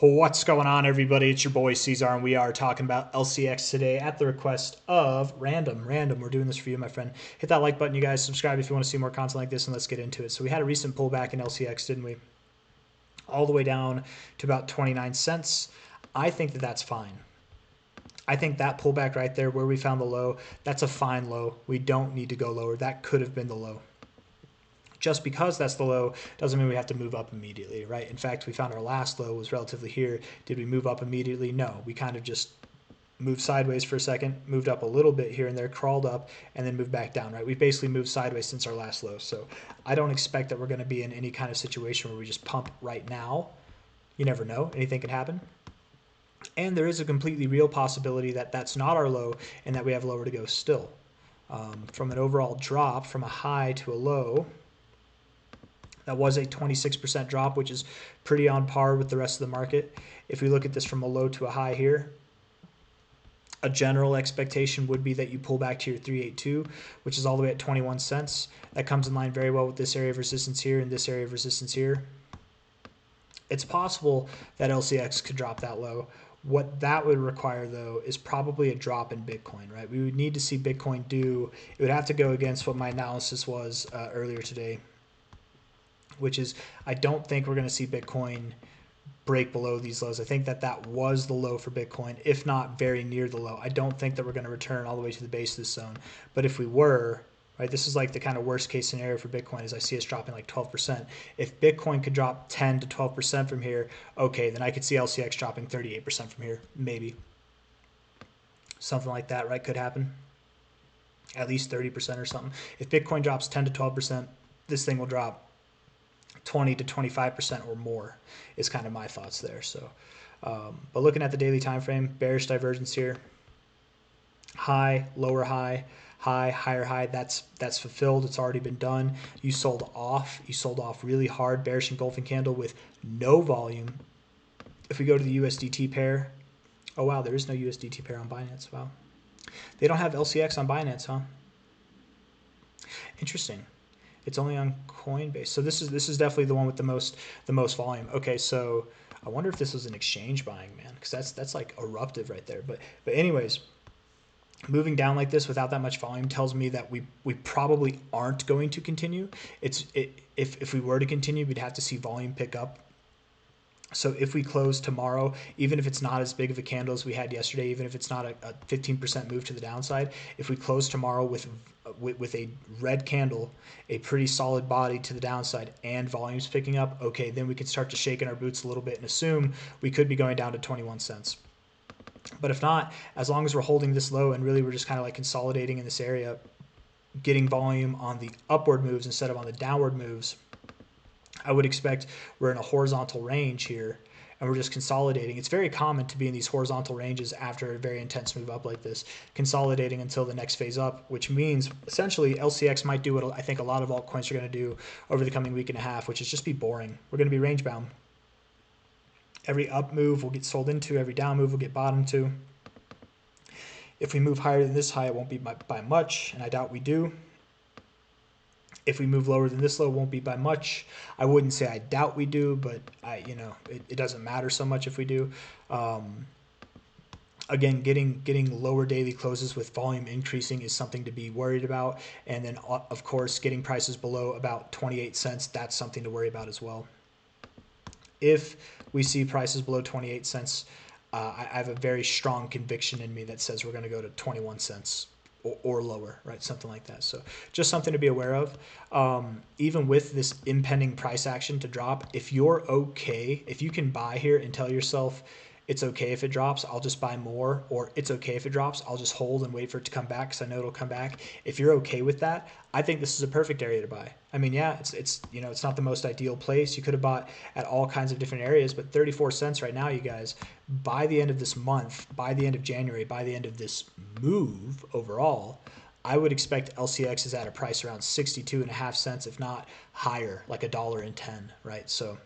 What's going on, everybody? It's your boy C-Zar, and we are talking about LCX today at the request of Random. We're doing this for you, my friend. Hit that like button, you guys. Subscribe if you want to see more content like this, and let's get into it. So we had a recent pullback in LCX, didn't we? All the way down to about 29 cents. I think that that's fine. I think that pullback right there where we found the low, that's a fine low. We don't need to go lower. That could have been the low. Just because that's the low doesn't mean we have to move up immediately, right? In fact, we found our last low was relatively here. Did we move up immediately? No. We kind of just moved sideways for a second, moved up a little bit here and there, crawled up, and then moved back down, right? We've basically moved sideways since our last low. So I don't expect that we're going to be in any kind of situation where we just pump right now. You never know. Anything can happen. And there is a completely real possibility that that's not our low and that we have lower to go still. From an overall drop, from a high to a low, that was a 26% drop, which is pretty on par with the rest of the market. If we look at this from a low to a high here, a general expectation would be that you pull back to your 382, which is all the way at 21 cents. That comes in line very well with this area of resistance here and this area of resistance here. It's possible that LCX could drop that low. What that would require, though, is probably a drop in Bitcoin, right? We would need to see Bitcoin do, it would have to go against what my analysis was earlier today, which is I don't think we're going to see Bitcoin break below these lows. I think that that was the low for Bitcoin, if not very near the low. I don't think that we're going to return all the way to the base of this zone. But if we were, right, this is like the kind of worst case scenario for Bitcoin is I see us dropping like 12%. If Bitcoin could drop 10 to 12% from here, okay, then I could see LCX dropping 38% from here, maybe. Something like that, right, could happen. At least 30% or something. If Bitcoin drops 10 to 12%, this thing will drop 20 to 25% or more is kind of my thoughts there. So, but looking at the daily time frame, bearish divergence here, high, lower high, high, higher high. That's fulfilled. It's already been done. You sold off. You sold off really hard. Bearish engulfing candle with no volume. If we go to the USDT pair, oh wow, there is no USDT pair on Binance. Wow, they don't have LCX on Binance, huh? Interesting. It's only on Coinbase. So this is definitely the one with the most volume. Okay, so I wonder if this was an exchange buying, man, because that's like eruptive right there. But anyways, moving down like this without that much volume tells me that we probably aren't going to continue. If we were to continue, we'd have to see volume pick up. So if we close tomorrow, even if it's not as big of a candle as we had yesterday, even if it's not a 15% move to the downside, if we close tomorrow with a red candle, a pretty solid body to the downside, and volumes picking up, okay, then we can start to shake in our boots a little bit and assume we could be going down to 21 cents. But if not, as long as we're holding this low and really we're just kind of like consolidating in this area, getting volume on the upward moves instead of on the downward moves, I would expect we're in a horizontal range here and we're just consolidating. It's very common to be in these horizontal ranges after a very intense move up like this, consolidating until the next phase up, which means essentially LCX might do what I think a lot of altcoins are going to do over the coming week and a half, which is just be boring. We're going to be range bound. Every up move will get sold into, every down move will get bottomed to. If we move higher than this high, it won't be by much, and I doubt we do. If we move lower than this low, it won't be by much. I wouldn't say I doubt we do, but it doesn't matter so much if we do. Again, getting lower daily closes with volume increasing is something to be worried about. And then, of course, getting prices below about 28 cents, that's something to worry about as well. If we see prices below 28 cents, I have a very strong conviction in me that says we're going to go to 21 cents. Or lower, right? Something like that. So just something to be aware of. Even with this impending price action to drop, if you're okay, if you can buy here and tell yourself it's okay if it drops, I'll just buy more, or it's okay if it drops, I'll just hold and wait for it to come back because I know it'll come back. If you're okay with that, I think this is a perfect area to buy. I mean, yeah, it's not the most ideal place. You could have bought at all kinds of different areas, but 34 cents right now, you guys, by the end of this month, by the end of January, by the end of this move overall, I would expect LCX is at a price around 62.5 cents, if not higher, like $1.10, right? So,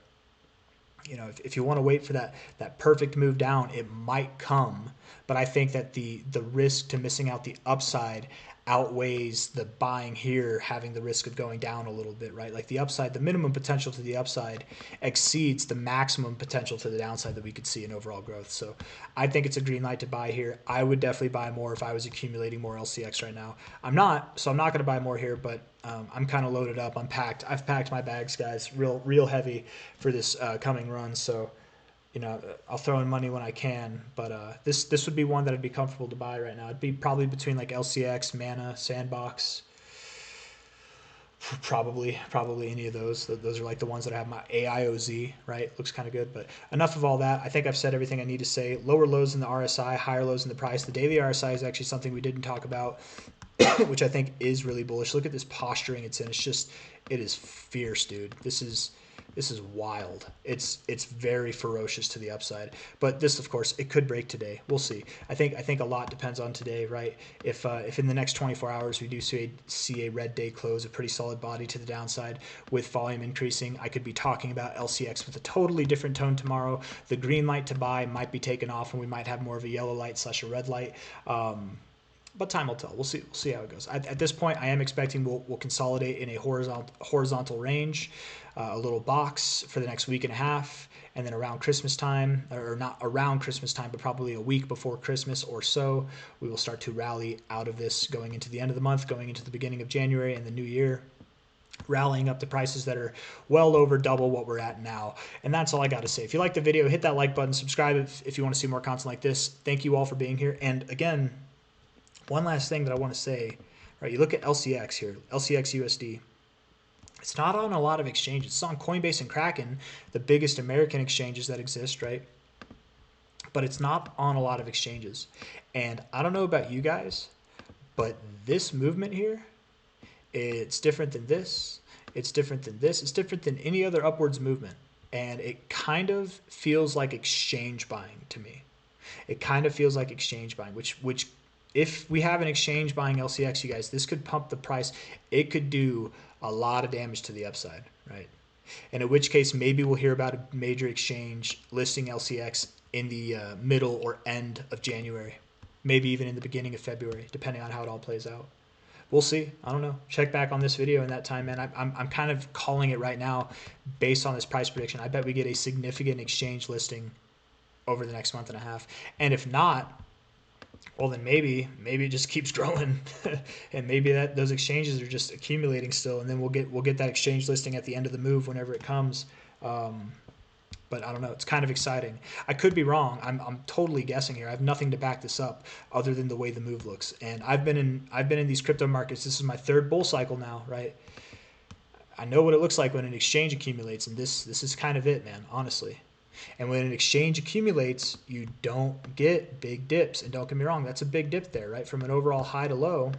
if you want to wait for that perfect move down, it might come. But I think that the risk to missing out the upside outweighs the buying here having the risk of going down a little bit, right? Like the upside, the minimum potential to the upside exceeds the maximum potential to the downside that we could see in overall growth. So I think it's a green light to buy here. I would definitely buy more if I was accumulating more LCX right now. I'm not, so I'm not going to buy more here, but I'm kind of loaded up. I'm packed. I've packed my bags, guys, real heavy for this coming run. So I'll throw in money when I can, but this would be one that I'd be comfortable to buy right now. It'd be probably between like LCX, Mana, Sandbox, probably any of those. Those are like the ones that I have. My AIOZ, right? Looks kind of good, but enough of all that. I think I've said everything I need to say. Lower lows in the RSI, higher lows in the price. The daily RSI is actually something we didn't talk about, which I think is really bullish. Look at this posturing it's in. It is fierce, dude. This is wild. It's very ferocious to the upside. But this, of course, it could break today. We'll see. I think a lot depends on today, right? If in the next 24 hours we do see a red day close, a pretty solid body to the downside with volume increasing, I could be talking about LCX with a totally different tone tomorrow. The green light to buy might be taken off, and we might have more of a yellow light / a red light. But time will tell. We'll see how it goes. At this point, I am expecting we'll consolidate in a horizontal range, a little box for the next week and a half, and then around Christmas time, or not around Christmas time, but probably a week before Christmas or so, we will start to rally out of this going into the end of the month, going into the beginning of January and the new year, rallying up the prices that are well over double what we're at now. And that's all I got to say. If you like the video, hit that like button, subscribe if you want to see more content like this. Thank you all for being here. And again, one last thing that I want to say, right? You look at LCX here, LCX USD. It's not on a lot of exchanges. It's on Coinbase and Kraken, the biggest American exchanges that exist, right? But it's not on a lot of exchanges. And I don't know about you guys, but this movement here, it's different than this. It's different than this. It's different than any other upwards movement. And it kind of feels like exchange buying to me. It kind of feels like exchange buying, which if we have an exchange buying LCX, you guys, this could pump the price. It could do a lot of damage to the upside, right? And in which case, maybe we'll hear about a major exchange listing LCX in the middle or end of January, maybe even in the beginning of February, depending on how it all plays out. We'll see. I don't know. Check back on this video in that time, man. I'm kind of calling it right now based on this price prediction. I bet we get a significant exchange listing over the next month and a half. And if not, well, then maybe it just keeps growing, and maybe those exchanges are just accumulating still, and then we'll get that exchange listing at the end of the move whenever it comes. But I don't know. It's kind of exciting. I could be wrong. I'm totally guessing here. I have nothing to back this up other than the way the move looks. And I've been in these crypto markets. This is my third bull cycle now, right? I know what it looks like when an exchange accumulates, and this is kind of it, man. Honestly. And when an exchange accumulates, you don't get big dips. And don't get me wrong, that's a big dip there, right? From an overall high to low,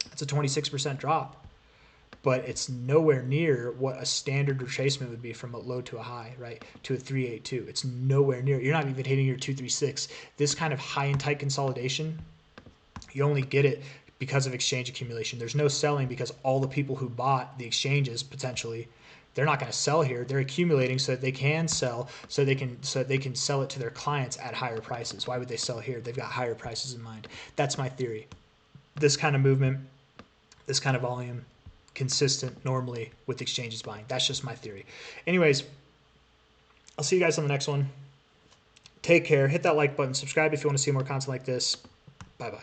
that's a 26% drop. But it's nowhere near what a standard retracement would be from a low to a high, right? To a 382. It's nowhere near. You're not even hitting your 236. This kind of high and tight consolidation, you only get it because of exchange accumulation. There's no selling because all the people who bought the exchanges potentially, they're not going to sell here. They're accumulating so that they can sell, so they can sell it to their clients at higher prices. Why would they sell here? They've got higher prices in mind. That's my theory. This kind of movement, this kind of volume, consistent normally with exchanges buying. That's just my theory. Anyways, I'll see you guys on the next one. Take care. Hit that like button. Subscribe if you want to see more content like this. Bye-bye.